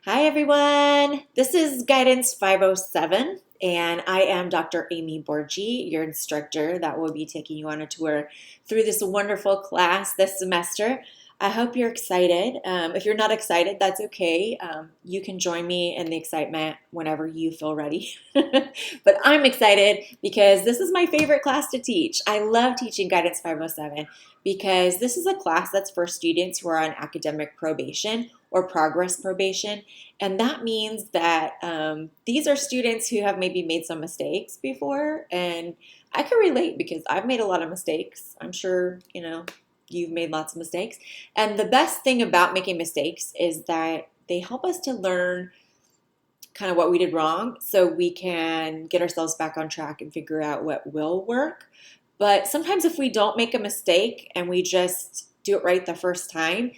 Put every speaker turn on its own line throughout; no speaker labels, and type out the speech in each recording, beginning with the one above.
Hi, everyone. This is Guidance 507, and I am Dr. Amy Borgi, your instructor that will be taking you on a tour through this wonderful class this semester. I hope you're excited. If you're not excited, that's okay. You can join me in the excitement whenever you feel ready. But I'm excited because this is my favorite class to teach. I love teaching Guidance 507 because this is a class that's for students who are on academic probation or progress probation. And that means that these are students who have maybe made some mistakes before. And I can relate because I've made a lot of mistakes. I'm sure, you've made lots of mistakes. And the best thing about making mistakes is that they help us to learn kind of what we did wrong so we can get ourselves back on track and figure out what will work. But sometimes if we don't make a mistake and we just do it right the first time,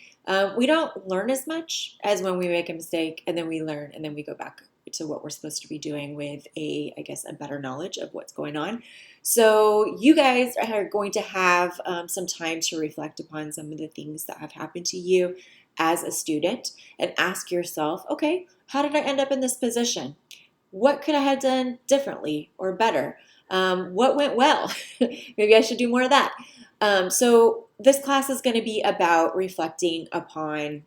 we don't learn as much as when we make a mistake and then we learn and then we go back to what we're supposed to be doing with a better knowledge of what's going on. So you guys are going to have some time to reflect upon some of the things that have happened to you as a student and ask yourself, okay, how did I end up in this position? What could I have done differently or better? What went well? Maybe I should do more of that. So this class is going to be about reflecting upon,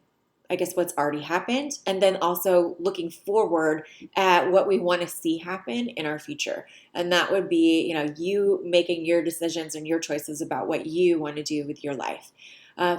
what's already happened, and then also looking forward at what we want to see happen in our future. And that would be, you making your decisions and your choices about what you want to do with your life.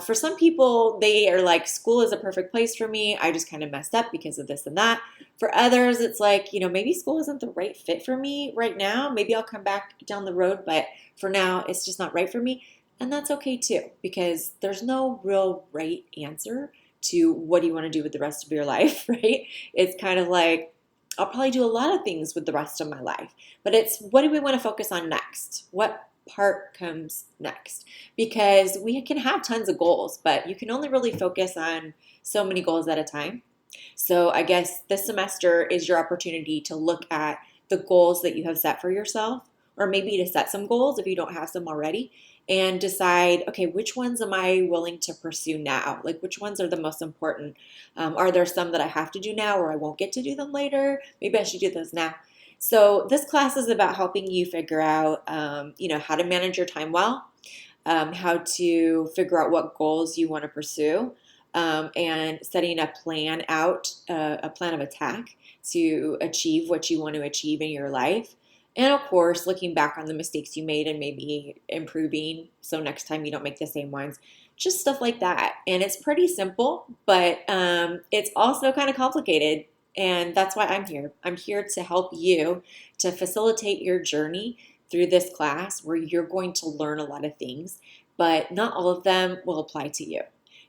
For some people, they are like, school is a perfect place for me. I just kind of messed up because of this and that. For others, it's like, maybe school isn't the right fit for me right now. Maybe I'll come back down the road, but for now, it's just not right for me. And that's okay too, because there's no real right answer to what do you want to do with the rest of your life, right? It's kind of like, I'll probably do a lot of things with the rest of my life, but it's what do we want to focus on next? What part comes next? Because we can have tons of goals, but you can only really focus on so many goals at a time. So I guess this semester is your opportunity to look at the goals that you have set for yourself, or maybe to set some goals if you don't have some already, and decide, okay, which ones am I willing to pursue now? Like, which ones are the most important? Are there some that I have to do now or I won't get to do them later? Maybe I should do those now. So this class is about helping you figure out, how to manage your time well, how to figure out what goals you want to pursue, and setting a plan out, a plan of attack to achieve what you want to achieve in your life. And of course, looking back on the mistakes you made and maybe improving so next time you don't make the same ones, just stuff like that. And it's pretty simple, but it's also kind of complicated. And that's why I'm here. I'm here to help you to facilitate your journey through this class where you're going to learn a lot of things, but not all of them will apply to you.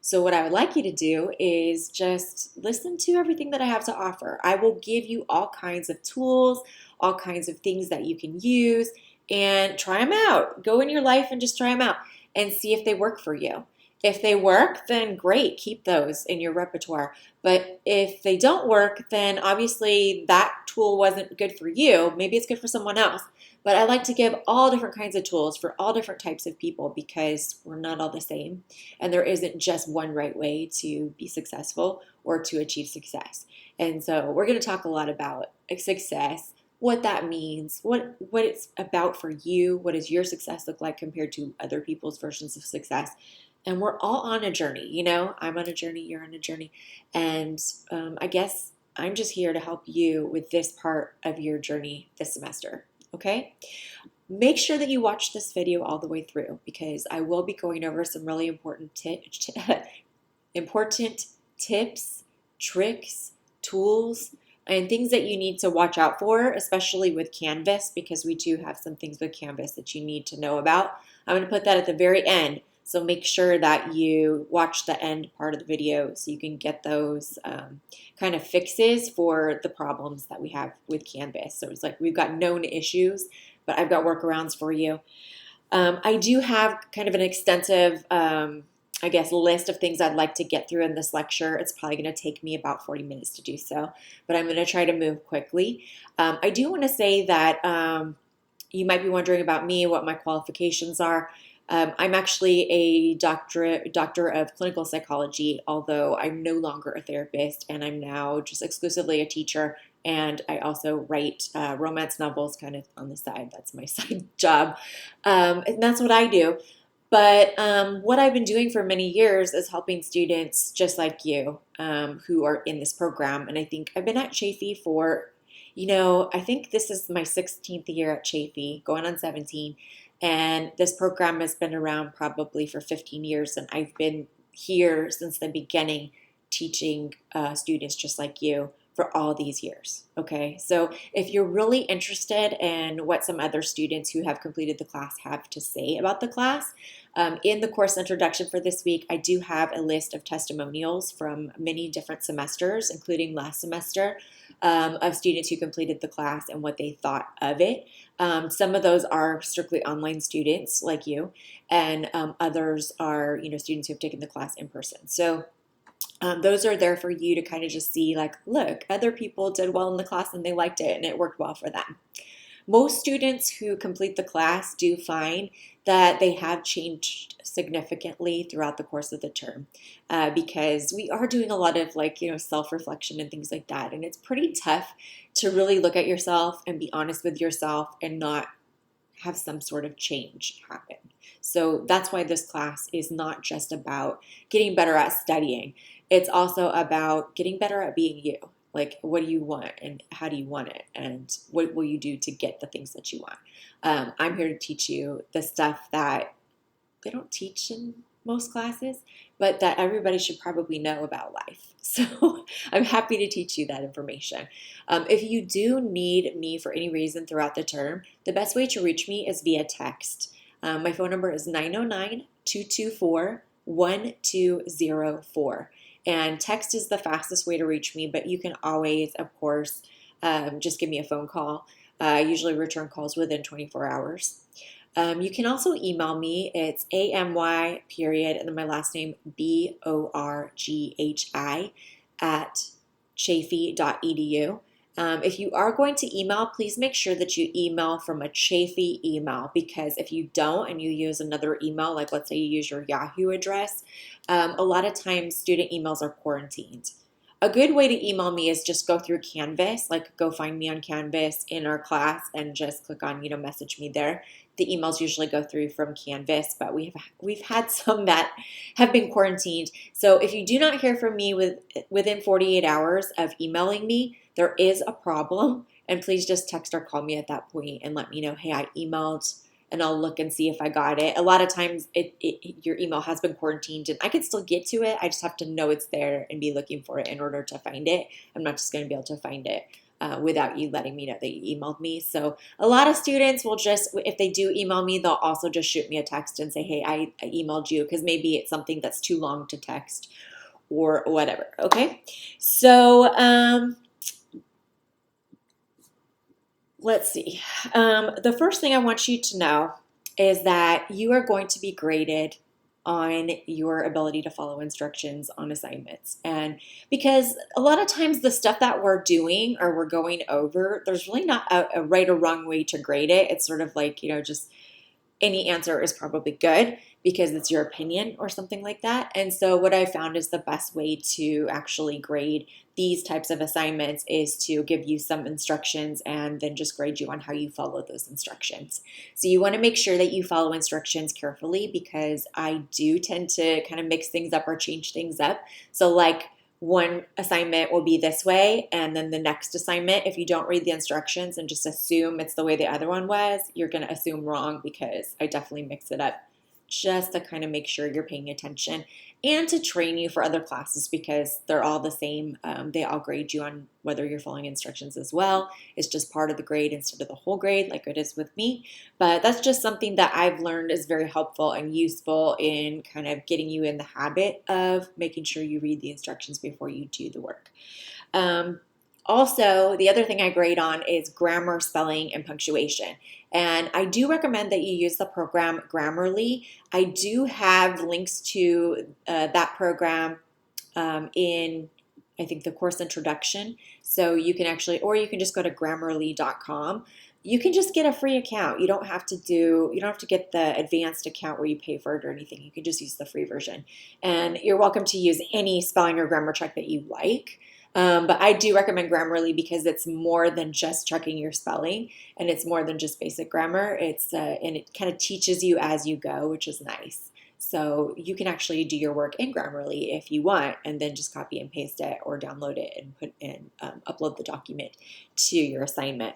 So what I would like you to do is just listen to everything that I have to offer. I will give you all kinds of tools, all kinds of things that you can use, and try them out. Go in your life and just try them out and see if they work for you. If they work, then great, keep those in your repertoire. But if they don't work, then obviously that tool wasn't good for you. Maybe it's good for someone else. But I like to give all different kinds of tools for all different types of people because we're not all the same. And there isn't just one right way to be successful or to achieve success. And so we're going to talk a lot about success, what that means, what it's about for you, what does your success look like compared to other people's versions of success. And we're all on a journey, I'm on a journey, you're on a journey. And I guess I'm just here to help you with this part of your journey this semester, okay? Make sure that you watch this video all the way through because I will be going over some really important tips, tricks, tools, and things that you need to watch out for, especially with Canvas, because we do have some things with Canvas that you need to know about. I'm going to put that at the very end. So make sure that you watch the end part of the video so you can get those kind of fixes for the problems that we have with Canvas. So it's like we've got known issues, but I've got workarounds for you. I do have kind of an extensive, list of things I'd like to get through in this lecture. It's probably going to take me about 40 minutes to do so, but I'm going to try to move quickly. I do want to say that you might be wondering about me, what my qualifications are. I'm actually a doctor of clinical psychology, although I'm no longer a therapist, and I'm now just exclusively a teacher. And I also write romance novels kind of on the side. That's my side job. And that's what I do. But what I've been doing for many years is helping students just like you who are in this program. And I think I've been at Chafee for, I think this is my 16th year at Chafee, going on 17. And this program has been around probably for 15 years. And I've been here since the beginning teaching students just like you for all these years. Okay, so if you're really interested in what some other students who have completed the class have to say about the class, in the course introduction for this week, I do have a list of testimonials from many different semesters, including last semester, of students who completed the class and what they thought of it. Some of those are strictly online students like you, and others are, students who have taken the class in person. So those are there for you to kind of just see, like, look, other people did well in the class and they liked it and it worked well for them. Most students who complete the class do find that they have changed significantly throughout the course of the term because we are doing a lot of self-reflection and things like that. And it's pretty tough to really look at yourself and be honest with yourself and not have some sort of change happen. So that's why this class is not just about getting better at studying. It's also about getting better at being you. Like, what do you want and how do you want it? And what will you do to get the things that you want? I'm here to teach you the stuff that they don't teach in most classes, but that everybody should probably know about life. So I'm happy to teach you that information. If you do need me for any reason throughout the term, the best way to reach me is via text. My phone number is 909-224-1204. And text is the fastest way to reach me, but you can always, of course, just give me a phone call. I usually return calls within 24 hours. You can also email me. It's AMY period, and then my last name, BORGHI at chafee.edu. If you are going to email, please make sure that you email from a Chafee email, because if you don't and you use another email, like let's say you use your Yahoo address, a lot of times student emails are quarantined. A good way to email me is just go through Canvas, like go find me on Canvas in our class and just click on, message me there. The emails usually go through from Canvas, but we've had some that have been quarantined. So if you do not hear from me within 48 hours of emailing me, there is a problem, and please just text or call me at that point and let me know, hey, I emailed, and I'll look and see if I got it. A lot of times your email has been quarantined and I can still get to it. I just have to know it's there and be looking for it in order to find it. I'm not just going to be able to find it without you letting me know that you emailed me. So a lot of students will just, if they do email me, they'll also just shoot me a text and say, hey, I emailed you, because maybe it's something that's too long to text or whatever. Okay. So, let's see. The first thing I want you to know is that you are going to be graded on your ability to follow instructions on assignments. And because a lot of times the stuff that we're doing or we're going over, there's really not a right or wrong way to grade it. It's sort of like, just any answer is probably good because it's your opinion or something like that. And so what I found is the best way to actually grade these types of assignments is to give you some instructions and then just grade you on how you follow those instructions. So you want to make sure that you follow instructions carefully, because I do tend to kind of mix things up or change things up. So like one assignment will be this way, and then the next assignment, if you don't read the instructions and just assume it's the way the other one was, you're going to assume wrong, because I definitely mix it up just to kind of make sure you're paying attention and to train you for other classes, because they're all the same. They all grade you on whether you're following instructions as well. It's just part of the grade instead of the whole grade like it is with me. But that's just something that I've learned is very helpful and useful in kind of getting you in the habit of making sure you read the instructions before you do the work. Also, the other thing I grade on is grammar, spelling, and punctuation. And I do recommend that you use the program Grammarly. I do have links to that program in I think the course introduction. So you can actually, or you can just go to grammarly.com. You can just get a free account. You don't have to get the advanced account where you pay for it or anything. You can just use the free version. And you're welcome to use any spelling or grammar check that you like. But I do recommend Grammarly because it's more than just checking your spelling, and it's more than just basic grammar. And it kind of teaches you as you go, which is nice. So you can actually do your work in Grammarly if you want, and then just copy and paste it or download it and upload the document to your assignment.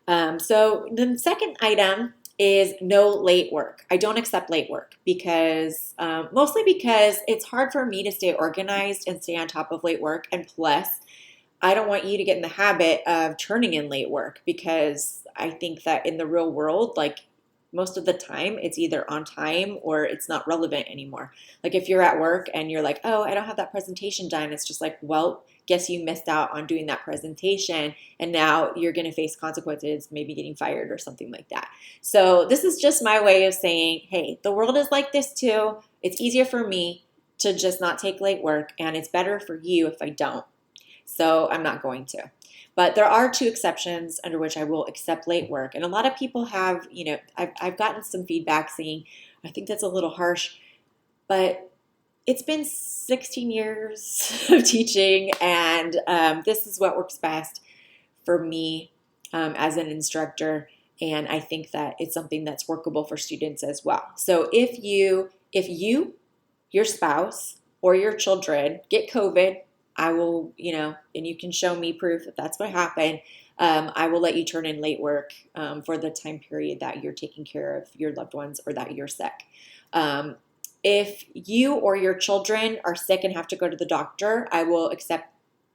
So the second item is no late work. I don't accept late work because mostly because it's hard for me to stay organized and stay on top of late work. And plus, I don't want you to get in the habit of turning in late work because I think that in the real world, like most of the time, it's either on time or it's not relevant anymore. Like if you're at work and you're like, oh, I don't have that presentation done, it's just like, well, guess you missed out on doing that presentation and now you're going to face consequences, maybe getting fired or something like that. So this is just my way of saying, hey, the world is like this too. It's easier for me to just not take late work, and it's better for you if I don't. So I'm not going to. But there are two exceptions under which I will accept late work. And a lot of people have, I've gotten some feedback saying, I think that's a little harsh, but it's been 16 years of teaching, and this is what works best for me as an instructor. And I think that it's something that's workable for students as well. So if you, your spouse, or your children get COVID, I will, and you can show me proof that that's what happened. I will let you turn in late work for the time period that you're taking care of your loved ones or that you're sick. If you or your children are sick and have to go to the doctor, I will accept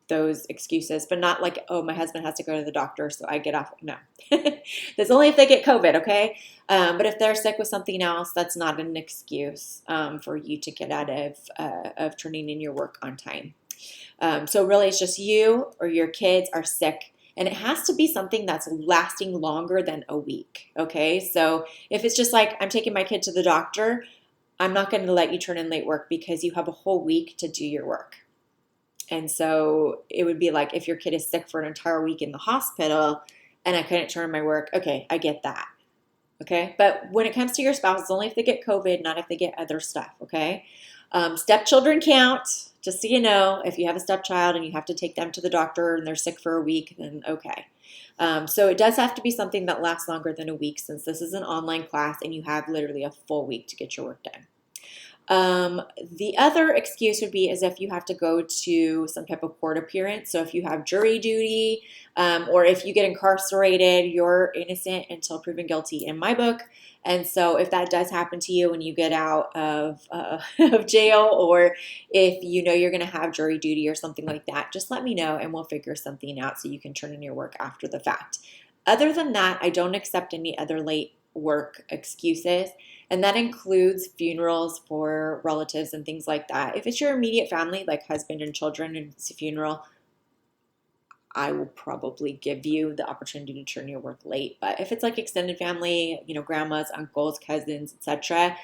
those excuses, but not like, oh, my husband has to go to the doctor, so I get off. No, that's only if they get COVID, okay? But if they're sick with something else, that's not an excuse for you to get out of turning in your work on time. So really it's just you or your kids are sick, and it has to be something that's lasting longer than a week, okay? So if it's just like, I'm taking my kid to the doctor, I'm not going to let you turn in late work because you have a whole week to do your work. And so it would be like if your kid is sick for an entire week in the hospital and I couldn't turn in my work, okay, I get that, okay? But when it comes to your spouse, it's only if they get COVID, not if they get other stuff, okay? Stepchildren count. Just so you know, if you have a stepchild and you have to take them to the doctor and they're sick for a week, then okay. So it does have to be something that lasts longer than a week, since this is an online class and you have literally a full week to get your work done. The other excuse would be as if you have to go to some type of court appearance. So if you have jury duty, or if you get incarcerated, you're innocent until proven guilty in my book. And so if that does happen to you when you get out of jail, or if you know you're going to have jury duty or something like that, just let me know and we'll figure something out so you can turn in your work after the fact. Other than that, I don't accept any other late work excuses. And that includes funerals for relatives and things like that. If it's your immediate family, like husband and children, and it's a funeral, I will probably give you the opportunity to turn your work late. But if it's like extended family, grandmas, uncles, cousins, etc.,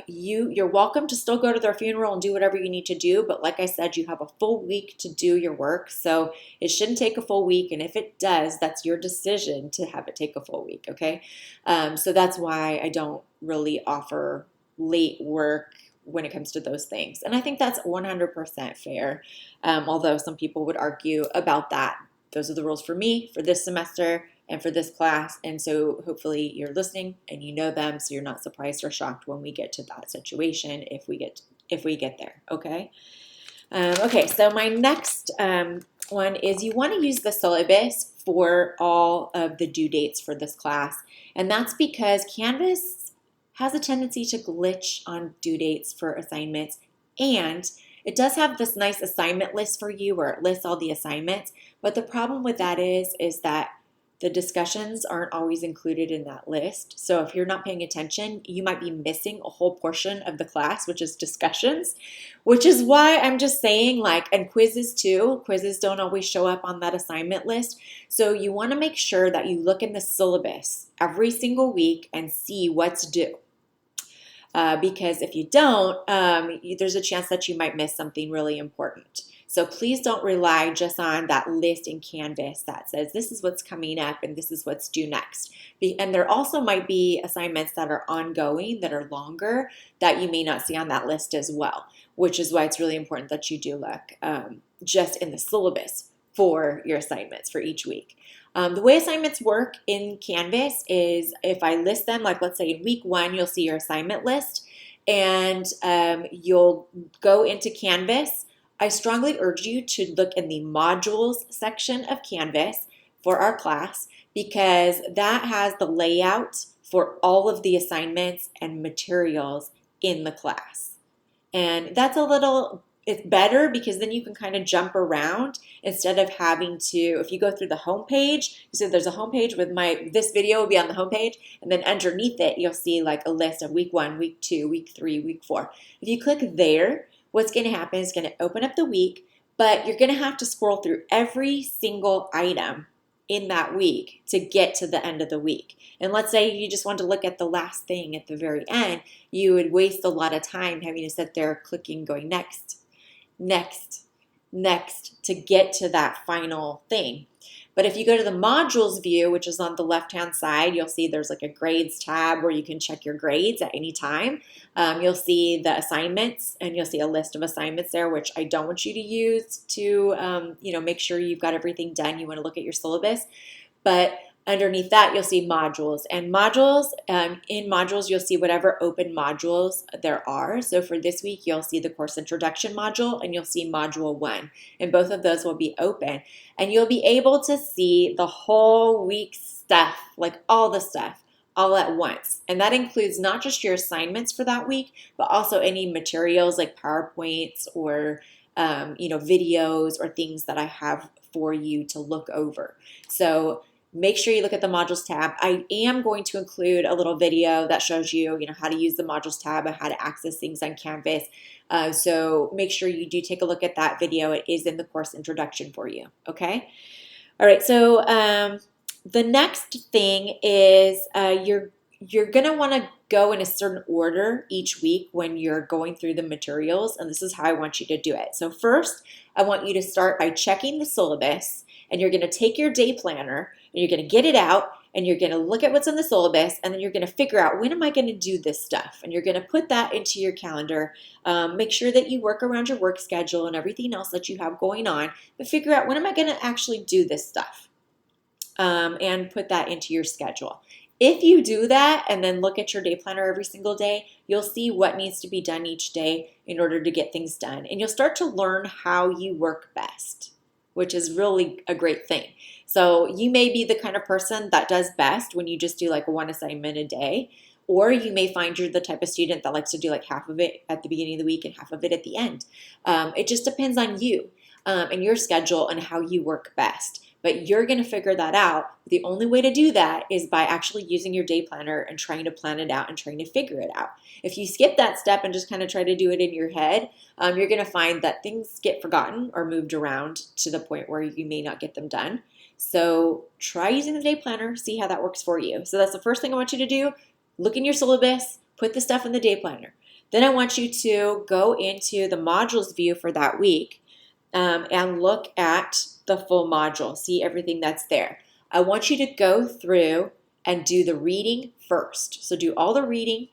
you're welcome to still go to their funeral and do whatever you need to do. But like I said, you have a full week to do your work. So it shouldn't take a full week. And if it does, that's your decision to have it take a full week, okay? So that's why I don't really offer late work when it comes to those things. And I think that's 100% fair, although some people would argue about that. Those are the rules for me for this semester and for this class. And so hopefully you're listening and you know them, so you're not surprised or shocked when we get to that situation, if we get there, okay? Okay, so my next one is you want to use the syllabus for all of the due dates for this class. And that's because Canvas has a tendency to glitch on due dates for assignments, and it does have this nice assignment list for you where it lists all the assignments, but the problem with that is that the discussions aren't always included in that list. So if you're not paying attention, you might be missing a whole portion of the class, which is discussions, which is why I'm just saying, and quizzes too. Quizzes don't always show up on that assignment list. So you want to make sure that you look in the syllabus every single week and see what's due. Because if you don't, there's a chance that you might miss something really important. So please don't rely just on that list in Canvas that says this is what's coming up and this is what's due next. And there also might be assignments that are ongoing, that are longer, that you may not see on that list as well, which is why it's really important that you do look just in the syllabus for your assignments for each week. The way assignments work in Canvas is if I list them, like let's say in week 1, you'll see your assignment list, and you'll go into Canvas. I strongly urge you to look in the modules section of Canvas for our class, because that has the layout for all of the assignments and materials in the class. And that's it's better because then you can kind of jump around instead of having to, if you go through the home page, so there's a home page with this video will be on the home page, and then underneath it, you'll see like a list of week 1, week 2, week 3, week 4. If you click there, what's going to happen is going to open up the week, but you're going to have to scroll through every single item in that week to get to the end of the week. And let's say you just want to look at the last thing at the very end, you would waste a lot of time having to sit there clicking, going next, next, next to get to that final thing. But if you go to the modules view, which is on the left-hand side, you'll see there's like a grades tab where you can check your grades at any time. You'll see the assignments, and you'll see a list of assignments there, which I don't want you to use to, make sure you've got everything done. You want to look at your syllabus. But underneath that, you'll see modules. And modules, in modules, you'll see whatever open modules there are. So for this week, you'll see the course introduction module, and you'll see module 1. And both of those will be open. And you'll be able to see the whole week's stuff, like all the stuff, all at once. And that includes not just your assignments for that week, but also any materials like PowerPoints or videos or things that I have for you to look over. So make sure you look at the modules tab. I am going to include a little video that shows you, how to use the modules tab and how to access things on Canvas. So make sure you do take a look at that video. It is in the course introduction for you. Okay. All right. So the next thing is you're going to want to go in a certain order each week when you're going through the materials. And this is how I want you to do it. So first, I want you to start by checking the syllabus, and you're going to take your day planner and you're going to get it out, and you're going to look at what's in the syllabus, and then you're going to figure out, when am I going to do this stuff? And you're going to put that into your calendar. Make sure that you work around your work schedule and everything else that you have going on, but figure out, when am I going to actually do this stuff? And put that into your schedule. If you do that and then look at your day planner every single day, you'll see what needs to be done each day in order to get things done. And you'll start to learn how you work best, which is really a great thing. So you may be the kind of person that does best when you just do like one assignment a day, or you may find you're the type of student that likes to do like half of it at the beginning of the week and half of it at the end. It just depends on you and your schedule and how you work best. But you're going to figure that out. The only way to do that is by actually using your day planner and trying to plan it out and trying to figure it out. If you skip that step and just kind of try to do it in your head, you're going to find that things get forgotten or moved around to the point where you may not get them done. So try using the day planner, see how that works for you. So that's the first thing I want you to do. Look in your syllabus, put the stuff in the day planner. Then I want you to go into the modules view for that week and look at the full module, see everything that's there. I want you to go through and do the reading first. So do all the reading,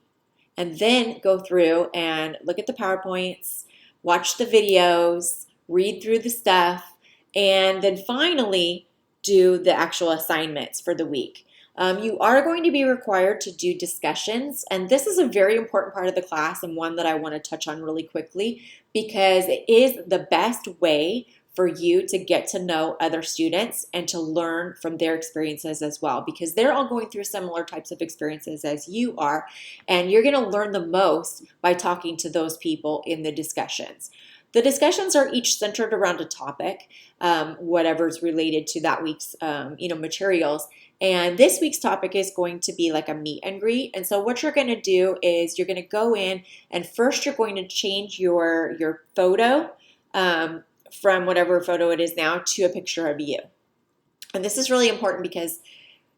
and then go through and look at the PowerPoints, watch the videos, read through the stuff, and then finally do the actual assignments for the week. You are going to be required to do discussions, and this is a very important part of the class and one that I want to touch on really quickly, because it is the best way for you to get to know other students and to learn from their experiences as well, because they're all going through similar types of experiences as you are, and you're going to learn the most by talking to those people in the discussions. The discussions are each centered around a topic, whatever's related to that week's materials. And this week's topic is going to be like a meet and greet. And so what you're going to do is you're going to go in, and first you're going to change your photo from whatever photo it is now to a picture of you. And this is really important because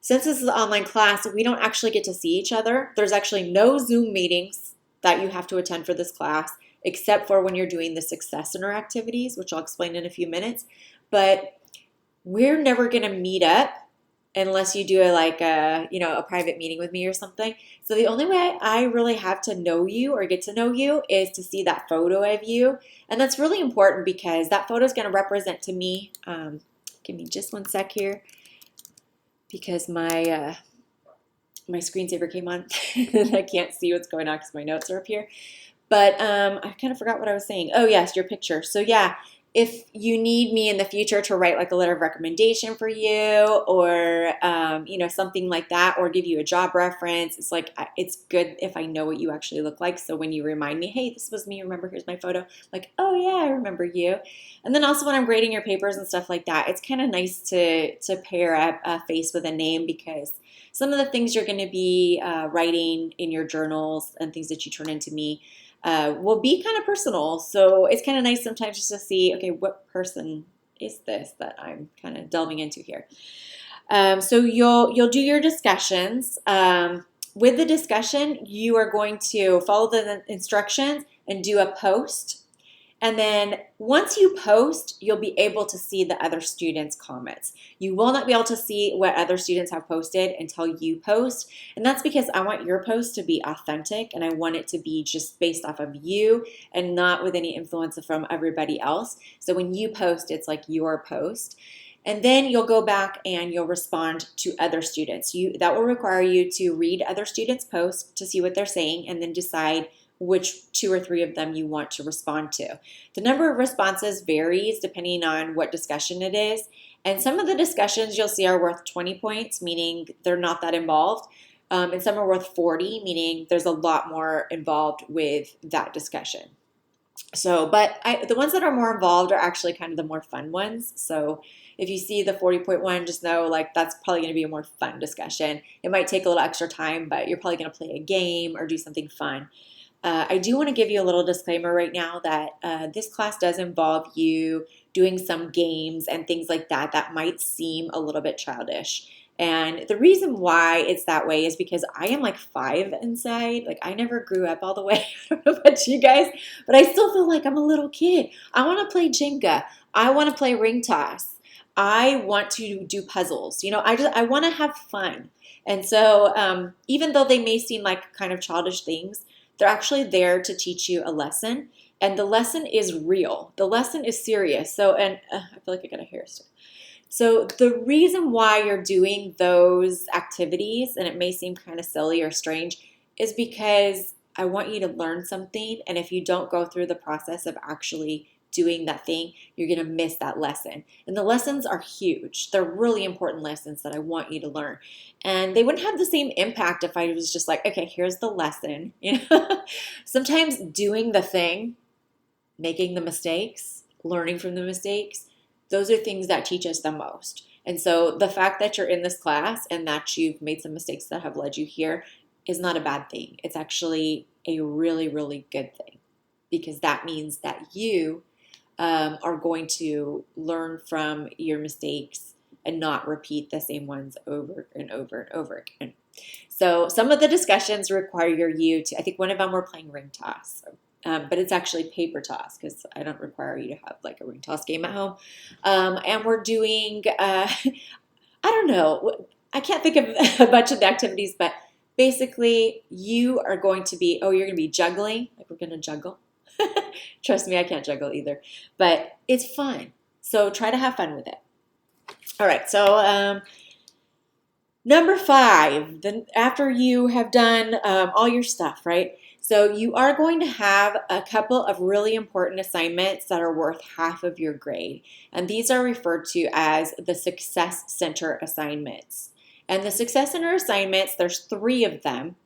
since this is an online class, we don't actually get to see each other. There's actually no Zoom meetings that you have to attend for this class. except for when you're doing the success center activities, which I'll explain in a few minutes. But we're never going to meet up unless you do a private meeting with me or something. So the only way I really have to know you or get to know you is to see that photo of you. And that's really important because that photo is going to represent to me. Give me just one sec here because my screensaver came on and I can't see what's going on because my notes are up here. But I kind of forgot what I was saying. Oh, yes, your picture. So yeah, if you need me in the future to write like a letter of recommendation for you or, something like that, or give you a job reference, it's good if I know what you actually look like. So when you remind me, hey, this was me, remember, here's my photo, like, oh yeah, I remember you. And then also when I'm grading your papers and stuff like that, it's kind of nice to pair up a face with a name because some of the things you're going to be writing in your journals and things that you turn into me will be kind of personal. So it's kind of nice sometimes just to see, okay, what person is this that I'm kind of delving into here. So you'll do your discussions. With the discussion, you are going to follow the instructions and do a post. And then once you post, you'll be able to see the other students' comments. You will not be able to see what other students have posted until you post. And that's because I want your post to be authentic and I want it to be just based off of you and not with any influence from everybody else. So when you post, it's like your post. And then you'll go back and you'll respond to other students. That will require you to read other students' posts to see what they're saying and then decide which 2 or 3 of them you want to respond to. The number of responses varies depending on what discussion it is. And some of the discussions you'll see are worth 20 points, meaning they're not that involved. And some are worth 40, meaning there's a lot more involved with that discussion. So, but the ones that are more involved are actually kind of the more fun ones. So if you see the 40-point one, just know that's probably going to be a more fun discussion. It might take a little extra time, but you're probably going to play a game or do something fun. I do want to give you a little disclaimer right now that this class does involve you doing some games and things like that that might seem a little bit childish. And the reason why it's that way is because I am like 5 inside. Like I never grew up all the way. I don't know about you guys, but I still feel like I'm a little kid. I want to play Jenga. I want to play ring toss. I want to do puzzles. I want to have fun. And so even though they may seem like kind of childish things, they're actually there to teach you a lesson, and the lesson is real. The lesson is serious. So, and I feel like I got a hair still. So the reason why you're doing those activities, and it may seem kind of silly or strange, is because I want you to learn something, and if you don't go through the process of actually doing that thing, you're going to miss that lesson. And the lessons are huge. They're really important lessons that I want you to learn. And they wouldn't have the same impact if I was just like, okay, here's the lesson. Sometimes doing the thing, making the mistakes, learning from the mistakes, those are things that teach us the most. And so the fact that you're in this class and that you've made some mistakes that have led you here is not a bad thing. It's actually a really, really good thing because that means that you are going to learn from your mistakes and not repeat the same ones over and over and over again. So some of the discussions require you to, I think one of them we're playing ring toss, but it's actually paper toss because I don't require you to have like a ring toss game at home. And we're doing, I don't know, I can't think of a bunch of the activities, but basically you are going to be, you're going to be juggling, like we're going to juggle. Trust me, I can't juggle either, but it's fun. So try to have fun with it. All right, so number 5, then after you have done all your stuff, right? So you are going to have a couple of really important assignments that are worth half of your grade. And these are referred to as the Success Center assignments. And the Success Center assignments, there's 3 of them.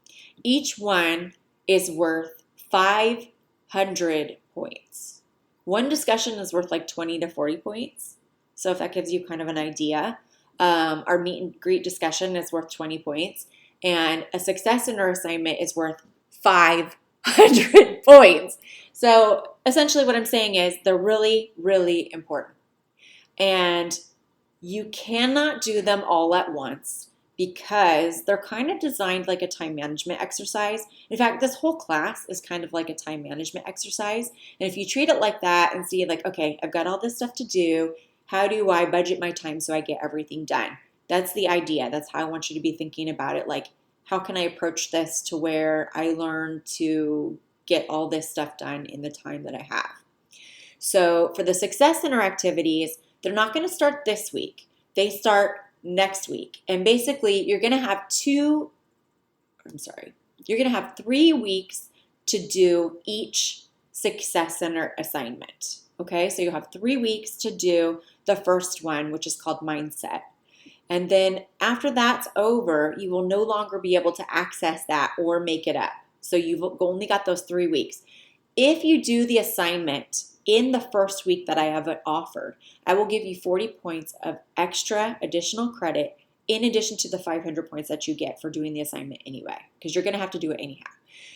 Each one is worth 500 points. One discussion is worth like 20 to 40 points. So if that gives you kind of an idea, our meet and greet discussion is worth 20 points. And a Success Center assignment is worth 500 points. So essentially what I'm saying is they're really, really important. And you cannot do them all at once because they're kind of designed like a time management exercise. In fact, this whole class is kind of like a time management exercise. And if you treat it like that and see like, okay, I've got all this stuff to do. How do I budget my time so I get everything done? That's the idea. That's how I want you to be thinking about it. Like, how can I approach this to where I learn to get all this stuff done in the time that I have? So for the Success Center activities, they're not going to start this week. They start next week. And basically, you're going to have 3 weeks to do each Success Center assignment. Okay, so you have 3 weeks to do the first one, which is called Mindset. And then after that's over, you will no longer be able to access that or make it up. So you've only got those 3 weeks. If you do the assignment in the first week that I have it offered, I will give you 40 points of extra additional credit in addition to the 500 points that you get for doing the assignment anyway, because you're going to have to do it anyhow.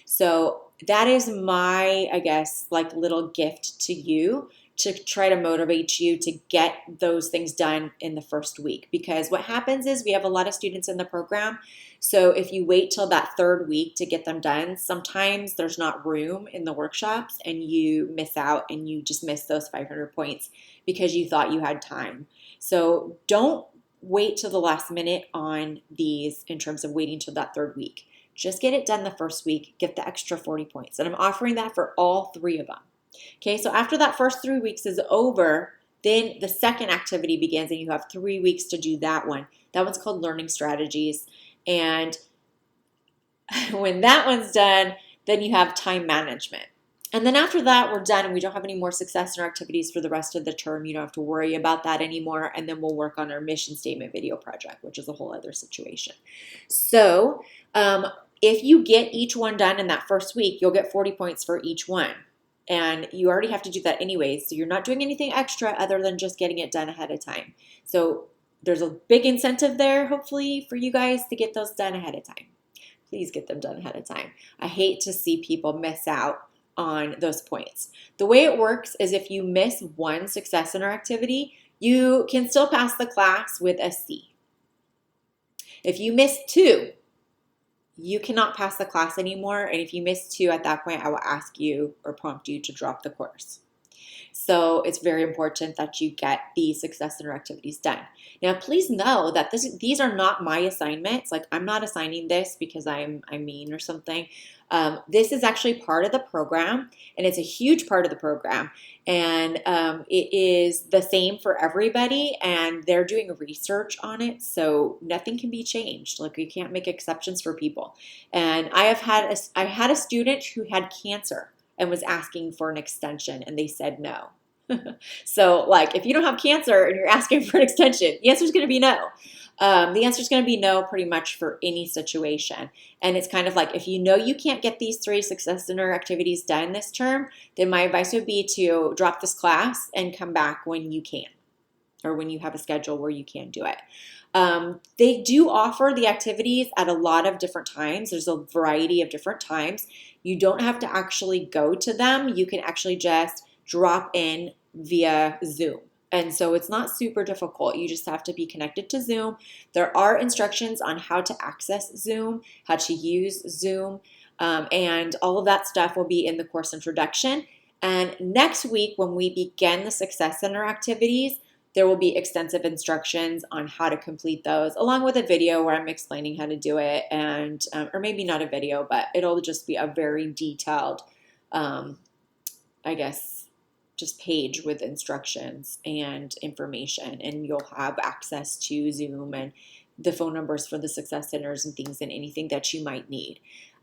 So that is my, I guess, like little gift to you to try to motivate you to get those things done in the first week. Because what happens is we have a lot of students in the program. So if you wait till that third week to get them done, sometimes there's not room in the workshops and you miss out and you just miss those 500 points because you thought you had time. So don't wait till the last minute on these in terms of waiting till that third week. Just get it done the first week, get the extra 40 points. And I'm offering that for all 3 of them. Okay, so after that first 3 weeks is over, then the second activity begins and you have 3 weeks to do that one. That one's called Learning Strategies. And when that one's done, then you have Time Management. And then after that, we're done and we don't have any more Success Center activities for the rest of the term. You don't have to worry about that anymore. And then we'll work on our mission statement video project, which is a whole other situation. So if you get each one done in that first week, you'll get 40 points for each one. And you already have to do that anyways. So you're not doing anything extra other than just getting it done ahead of time. So there's a big incentive there, hopefully, for you guys to get those done ahead of time. Please get them done ahead of time. I hate to see people miss out on those points. The way it works is if you miss one Success Center activity, you can still pass the class with a C. If you miss 2, you cannot pass the class anymore. And if you miss 2 at that point, I will ask you or prompt you to drop the course. So it's very important that you get the Success Center activities done. Now, please know that these are not my assignments. Like, I'm not assigning this because I'm mean or something. This is actually part of the program, and it's a huge part of the program. And it is the same for everybody, and they're doing research on it, so nothing can be changed. Like, you can't make exceptions for people. And I had a student who had cancer and was asking for an extension, and they said no. So, like, if you don't have cancer and you're asking for an extension, the answer is going to be no. The answer is going to be no pretty much for any situation. And it's kind of like, if you know you can't get these 3 Success Center activities done this term, then my advice would be to drop this class and come back when you can, or when you have a schedule where you can do it. They do offer the activities at a lot of different times. There's a variety of different times. You don't have to actually go to them. You can actually just drop in via Zoom. And so it's not super difficult. You just have to be connected to Zoom. There are instructions on how to access Zoom, how to use Zoom, and all of that stuff will be in the course introduction. And next week, when we begin the Success Center activities, there will be extensive instructions on how to complete those, along with a video where I'm explaining how to do it, and or maybe not a video, but it'll just be a very detailed, I guess, just page with instructions and information, and you'll have access to Zoom and the phone numbers for the Success Centers and things and anything that you might need.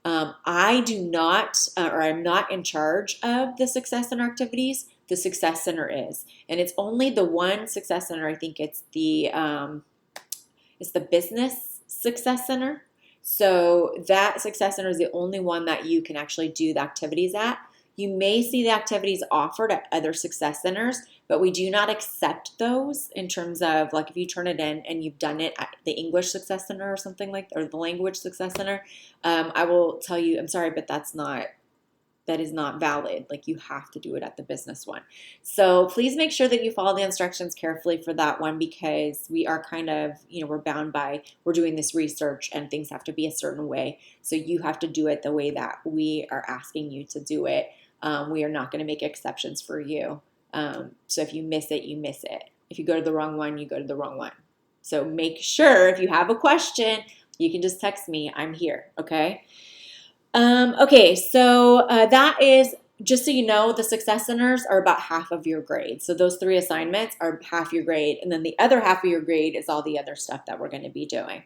I do not, or I'm not in charge of the Success Center activities. The Success Center is, and it's only the one Success Center. I think it's the Business Success Center. So that Success Center is the only one that you can actually do the activities at. You may see the activities offered at other Success Centers, but we do not accept those in terms of, like, if you turn it in and you've done it at the English Success Center or something like, or the Language Success Center, I will tell you, I'm sorry, but that's not is not valid. Like you have to do it at the business one. So please make sure that you follow the instructions carefully for that one, because we are kind of, we're bound by, we're doing this research and things have to be a certain way. So you have to do it the way that we are asking you to do it. We are not going to make exceptions for you. So if you miss it, you miss it. If you go to the wrong one, you go to the wrong one. So make sure if you have a question, you can just text me. I'm here, okay? Okay, so that is, just so you know, the Success Centers are about half of your grade. So those 3 assignments are half your grade, and then the other half of your grade is all the other stuff that we're going to be doing.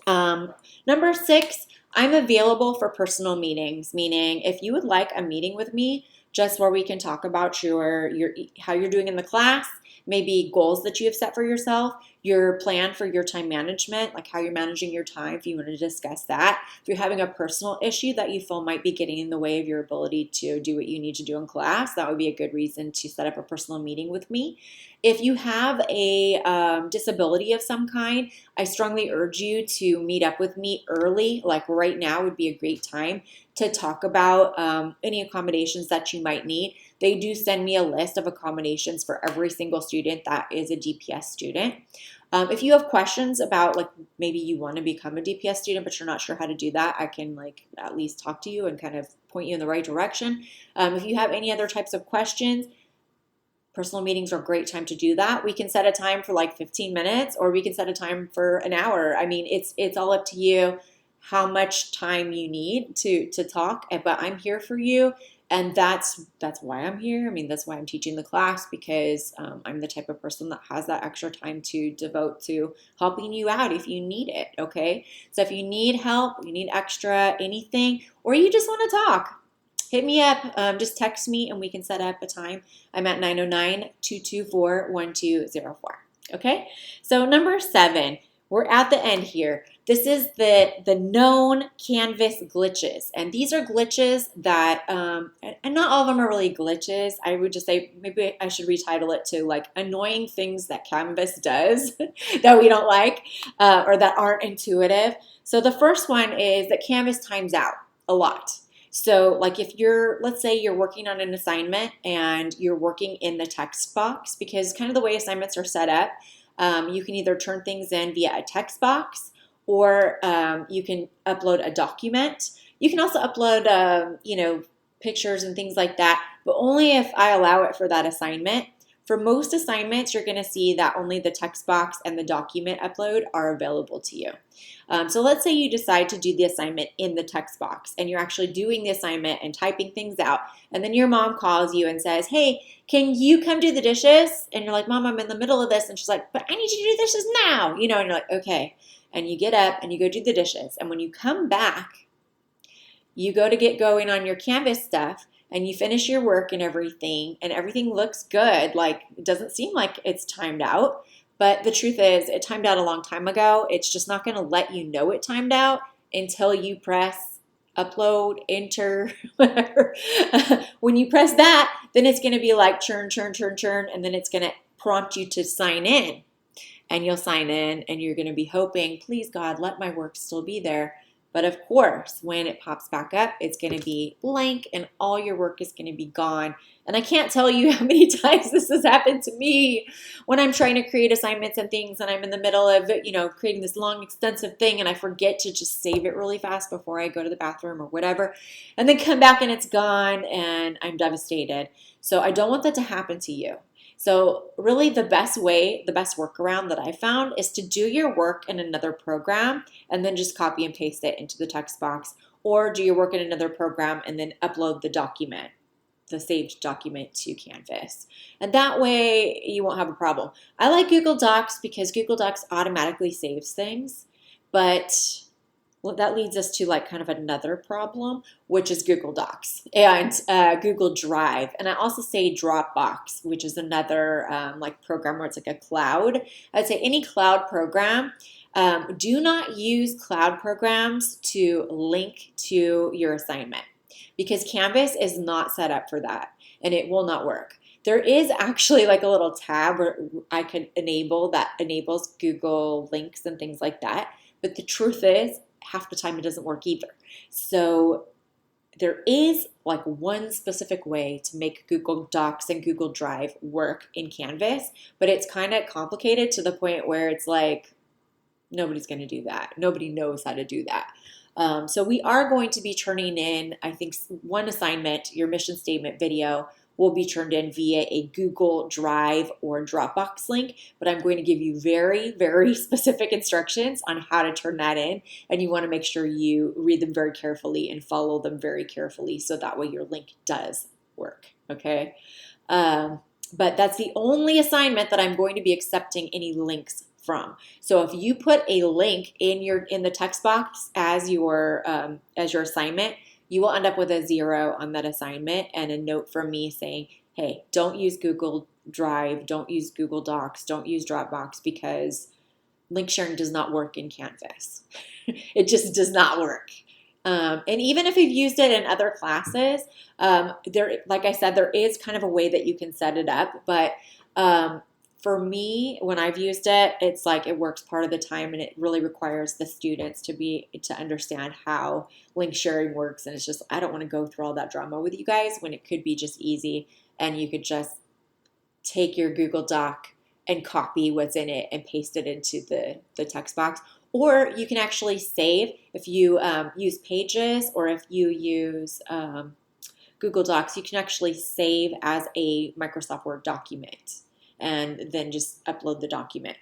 Number 6, I'm available for personal meetings, meaning if you would like a meeting with me, just where we can talk about how you're doing in the class, maybe goals that you have set for yourself, your plan for your time management, like how you're managing your time, if you want to discuss that. If you're having a personal issue that you feel might be getting in the way of your ability to do what you need to do in class, that would be a good reason to set up a personal meeting with me. If you have a disability of some kind, I strongly urge you to meet up with me early. Like right now would be a great time to talk about any accommodations that you might need. They do send me a list of accommodations for every single student that is a DPS student. If you have questions about, like, maybe you want to become a DPS student, but you're not sure how to do that, I can at least talk to you and kind of point you in the right direction. If you have any other types of questions, personal meetings are a great time to do that. We can set a time for 15 minutes, or we can set a time for an hour. I mean, it's all up to you how much time you need to talk, but I'm here for you. And that's why I'm here. I mean, that's why I'm teaching the class, because I'm the type of person that has that extra time to devote to helping you out if you need it, okay? So if you need help, you need extra anything, or you just want to talk, hit me up. Just text me and we can set up a time. I'm at 909-224-1204, okay? So number 7, we're at the end here. This is the known Canvas glitches. And these are glitches that, and not all of them are really glitches. I would just say, maybe I should retitle it to annoying things that Canvas does that we don't like, or that aren't intuitive. So the first one is that Canvas times out a lot. So if let's say you're working on an assignment and you're working in the text box, because kind of the way assignments are set up, you can either turn things in via a text box, or you can upload a document. You can also upload, pictures and things like that, but only if I allow it for that assignment. For most assignments, you're going to see that only the text box and the document upload are available to you. So let's say you decide to do the assignment in the text box, and you're actually doing the assignment and typing things out, and then your mom calls you and says, hey, can you come do the dishes? And you're like, Mom, I'm in the middle of this. And she's like, but I need you to do the dishes now. And you're like, okay. And you get up and you go do the dishes. And when you come back, you go to get going on your Canvas stuff, and you finish your work and everything looks good. It doesn't seem like it's timed out, but the truth is it timed out a long time ago. It's just not going to let you know it timed out until you press upload, enter, whatever. When you press that, then it's going to be churn, and then it's going to prompt you to sign in. And you'll sign in, and you're going to be hoping, please God, let my work still be there. But of course, when it pops back up, it's going to be blank and all your work is going to be gone. And I can't tell you how many times this has happened to me when I'm trying to create assignments and things, and I'm in the middle of, creating this long, extensive thing, and I forget to just save it really fast before I go to the bathroom or whatever, and then come back and it's gone, and I'm devastated. So I don't want that to happen to you. So really the best workaround that I found is to do your work in another program and then just copy and paste it into the text box, or do your work in another program and then upload the saved document to Canvas. And that way you won't have a problem. I like Google Docs because Google Docs automatically saves things, but that leads us to kind of another problem, which is Google Docs and Google Drive. And I also say Dropbox, which is another program where it's a cloud. I'd say any cloud program. Do not use cloud programs to link to your assignment, because Canvas is not set up for that and it will not work. There is actually a little tab where I could enable that enables Google links and things like that. But the truth is, half the time it doesn't work either. So there is like one specific way to make Google Docs and Google Drive work in Canvas, but it's kind of complicated to the point where it's like, nobody's going to do that. Nobody knows how to do that. So we are going to be turning in, I think, one assignment, your mission statement video will be turned in via a Google Drive or Dropbox link, but I'm going to give you very, very specific instructions on how to turn that in, and you want to make sure you read them very carefully and follow them very carefully so that way your link does work, okay? But that's the only assignment that I'm going to be accepting any links from. So if you put a link in the text box as your assignment, you will end up with a 0 on that assignment and a note from me saying, hey, don't use Google Drive, don't use Google Docs, don't use Dropbox because link sharing does not work in Canvas. It just does not work. And even if you've used it in other classes, like I said, there is kind of a way that you can set it up, but for me, when I've used it, it's like it works part of the time, and it really requires the students to understand how link sharing works. And it's just, I don't want to go through all that drama with you guys when it could be just easy, and you could just take your Google Doc and copy what's in it and paste it into the text box. Or you can actually save if you use Pages, or if you use Google Docs, you can actually save as a Microsoft Word document and then just upload the document.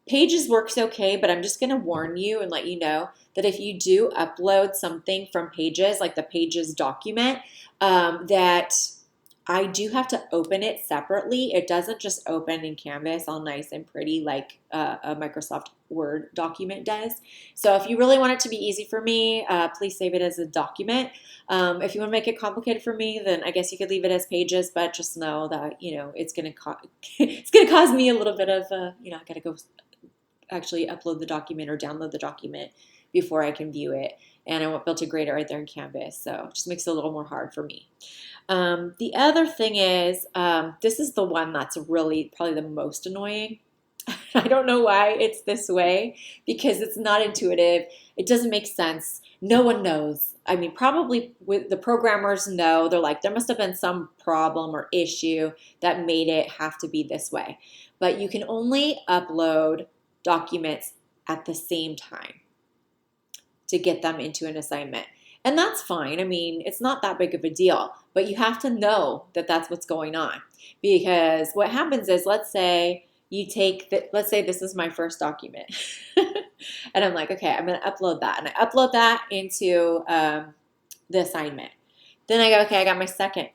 Pages works okay, but I'm just going to warn you and let you know that if you do upload something from Pages, like the Pages document, that I do have to open it separately. It doesn't just open in Canvas all nice and pretty like a Microsoft Word document does. So if you really want it to be easy for me, please save it as a document. If you want to make it complicated for me, then I guess you could leave it as Pages, but just know that, it's going to it's going to cause me a little bit of, I got to go actually upload the document or download the document before I can view it. And I won't be able to grade it right there in Canvas. So it just makes it a little more hard for me. The other thing is, this is the one that's really probably the most annoying. I don't know why it's this way, because it's not intuitive. It doesn't make sense. No one knows. I mean, probably with the programmers know. They're like, there must have been some problem or issue that made it have to be this way. But you can only upload documents at the same time to get them into an assignment. And that's fine. I mean, it's not that big of a deal, but you have to know that that's what's going on. Because what happens is, let's say let's say this is my first document. And I'm like, okay, I'm going to upload that. And I upload that into the assignment. Then I go, okay, I got my second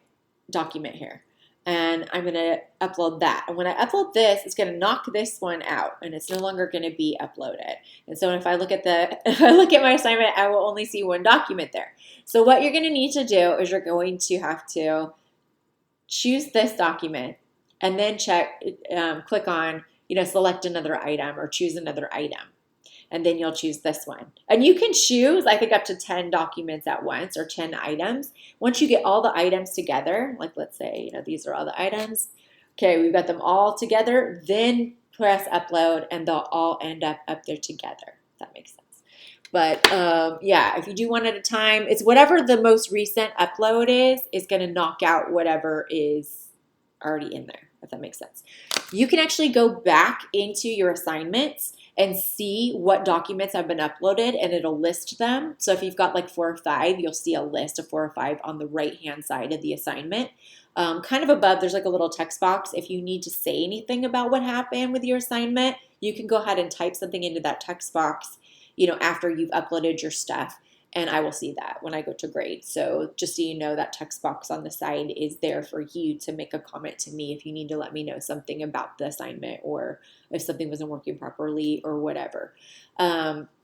document here. And I'm going to upload that. And when I upload this, it's going to knock this one out, and it's no longer going to be uploaded. And so if I look at my assignment, I will only see one document there. So what you're going to need to do is you're going to have to choose this document and then click on, select another item or choose another item. And then you'll choose this one. And you can choose, I think, up to 10 documents at once or 10 items. Once you get all the items together, like let's say, these are all the items. Okay, we've got them all together. Then press upload and they'll all end up there together. If that makes sense. But yeah, if you do one at a time, it's whatever the most recent upload is going to knock out whatever is already in there, if that makes sense. You can actually go back into your assignments and see what documents have been uploaded, and it'll list them. So if you've got like 4 or 5, you'll see a list of 4 or 5 on the right-hand side of the assignment. Kind of above, there's like a little text box. If you need to say anything about what happened with your assignment, you can go ahead and type something into that text box, after you've uploaded your stuff. And I will see that when I go to grade. So just so you know, that text box on the side is there for you to make a comment to me if you need to let me know something about the assignment or if something wasn't working properly or whatever.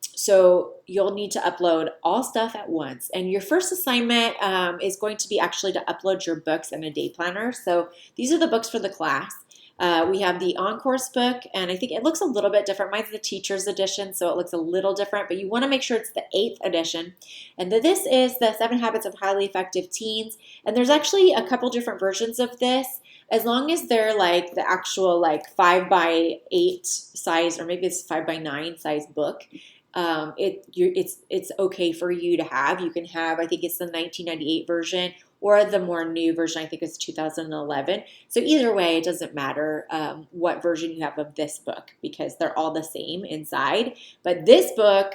So you'll need to upload all stuff at once. And your first assignment is going to be actually to upload your books and a day planner. So these are the books for the class. We have the On-Course book, and I think it looks a little bit different. Mine's the teacher's edition, so it looks a little different, but you want to make sure it's the 8th edition. And this is the 7 Habits of Highly Effective Teens, and there's actually a couple different versions of this. As long as they're like the actual like 5x8 size, or maybe it's 5x9 size book, it's okay for you to have. You can have, I think it's the 1998 version or the more new version. I think it's 2011. So either way, it doesn't matter what version you have of this book because they're all the same inside. But this book,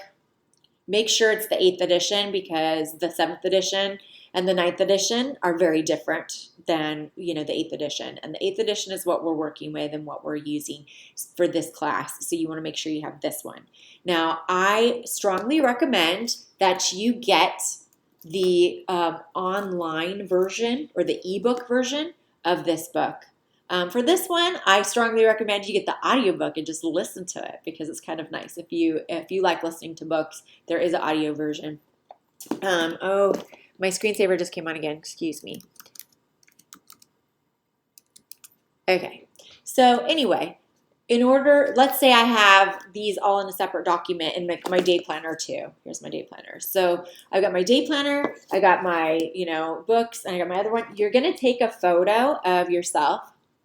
make sure it's the 8th edition because the 7th edition and the 9th edition are very different than, the 8th edition. And the 8th edition is what we're working with and what we're using for this class. So you want to make sure you have this one. Now, I strongly recommend that you get the online version or the ebook version of this book. For this one, I strongly recommend you get the audiobook and just listen to it because it's kind of nice. If you like listening to books, there is an audio version. Oh, my screensaver just came on again. Excuse me. Okay. So anyway, let's say I have these all in a separate document and my day planner too. Here's my day planner. So I've got my day planner, I got my, books, and I got my other one. You're going to take a photo of yourself,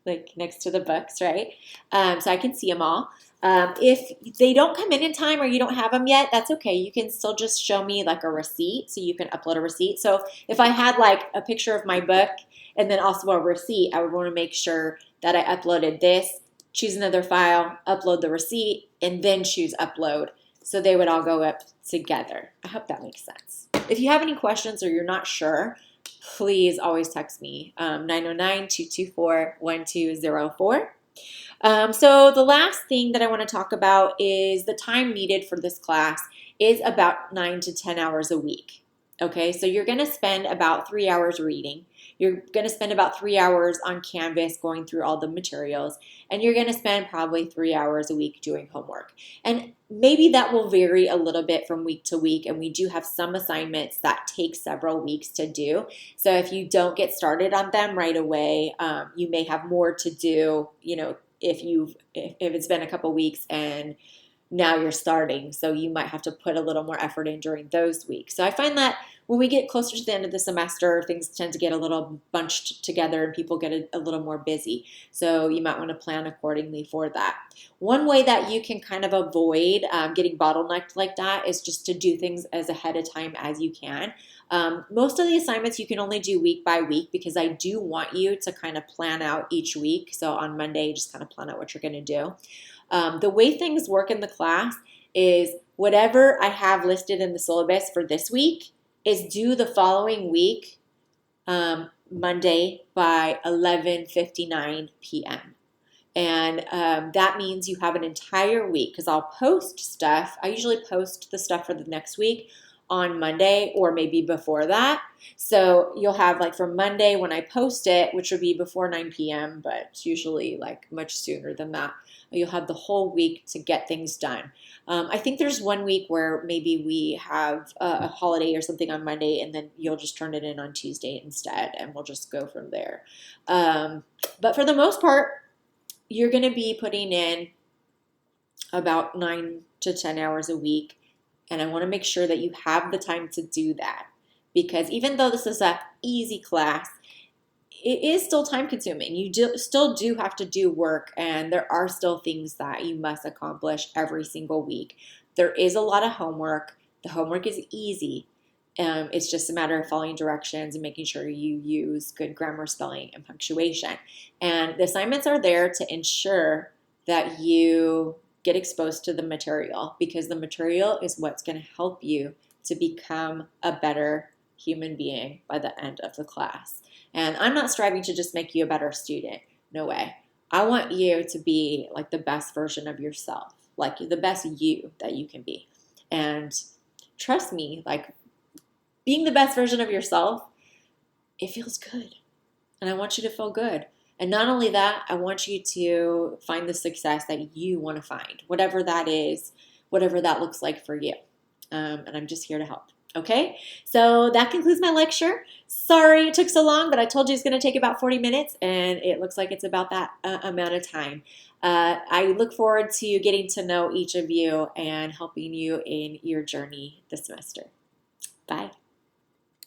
like next to the books, right? So I can see them all. If they don't come in time or you don't have them yet, that's okay. You can still just show me like a receipt, so you can upload a receipt. So if I had like a picture of my book and then also a receipt, I would want to make sure that I uploaded this, choose another file, upload the receipt, and then choose upload. So they would all go up together. I hope that makes sense. If you have any questions or you're not sure, please always text me, 909-224-1204. So the last thing that I want to talk about is the time needed for this class is about 9 to 10 hours a week. Okay, so you're going to spend about 3 hours reading. You're going to spend about 3 hours on Canvas going through all the materials, and you're going to spend probably 3 hours a week doing homework. And maybe that will vary a little bit from week to week, and we do have some assignments that take several weeks to do. So if you don't get started on them right away, you may have more to do, if it's been a couple weeks and now you're starting. So you might have to put a little more effort in during those weeks. So I find that when we get closer to the end of the semester, things tend to get a little bunched together and people get a little more busy. So you might want to plan accordingly for that. One way that you can kind of avoid getting bottlenecked like that is just to do things as ahead of time as you can. Most of the assignments you can only do week by week because I do want you to kind of plan out each week. So on Monday, just kind of plan out what you're going to do. The way things work in the class is whatever I have listed in the syllabus for this week is due the following week, Monday by 11:59 p.m. And that means you have an entire week because I'll post stuff. I usually post the stuff for the next week on Monday or maybe before that. So you'll have like from Monday when I post it, which would be before 9 p.m., but it's usually like much sooner than that. You'll have the whole week to get things done. I think there's one week where maybe we have a holiday or something on Monday and then you'll just turn it in on Tuesday instead and we'll just go from there. But for the most part, you're going to be putting in about 9 to 10 hours a week. And I want to make sure that you have the time to do that because even though this is an easy class, it is still time consuming. You still do have to do work and there are still things that you must accomplish every single week. There is a lot of homework. The homework is easy. It's just a matter of following directions and making sure you use good grammar, spelling, and punctuation. And the assignments are there to ensure that you get exposed to the material because the material is what's going to help you to become a better human being by the end of the class. And I'm not striving to just make you a better student. No way. I want you to be like the best version of yourself, like the best you that you can be. And trust me, like being the best version of yourself, it feels good. And I want you to feel good. And not only that, I want you to find the success that you want to find, whatever that is, whatever that looks like for you. And I'm just here to help. Okay, so that concludes my lecture. Sorry it took so long, but I told you it's going to take about 40 minutes, and it looks like it's about that amount of time. I look forward to getting to know each of you and helping you in your journey this semester. Bye.